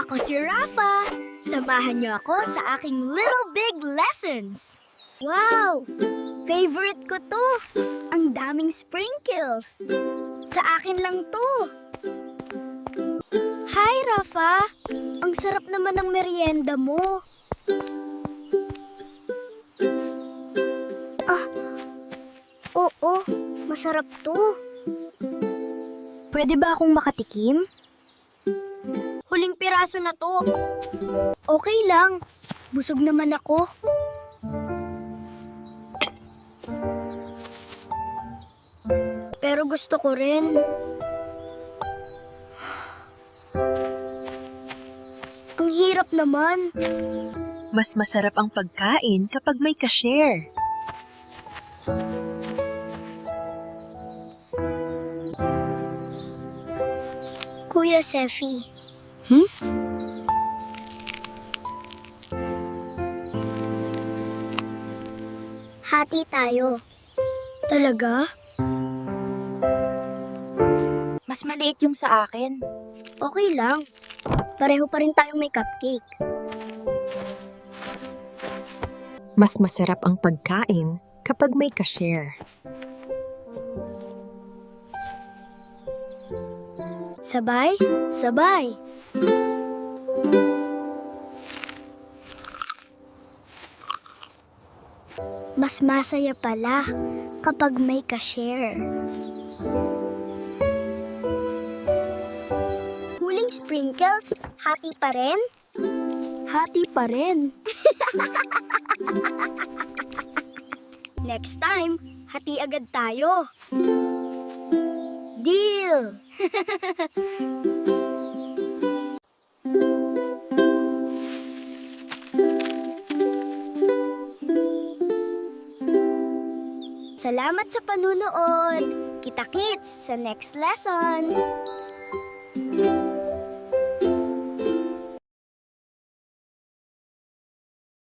Ako si Rafa. Samahan niyo ako sa aking Little Big Lessons. Wow! Favorite ko to. Ang daming sprinkles. Sa akin lang to. Hi, Rafa. Ang sarap naman ng merienda mo. Oo, masarap to. Pwede ba akong makatikim? Huling piraso na to. Okay lang. Busog naman ako. Pero gusto ko rin. Ang hirap naman. Mas masarap ang pagkain kapag may ka-share. Kuya Sefi. Hati tayo. Talaga? Mas maliit yung sa akin. Okay lang. Pareho pa rin tayong may cupcake. Mas masarap ang pagkain kapag may ka-share. Sabay? Sabay. Mas masaya pala kapag may ka-share. Huling sprinkles, hati pa rin? Hati pa rin. Next time, hati agad tayo. Deal! Salamat sa panunood! Kita-kits sa next lesson!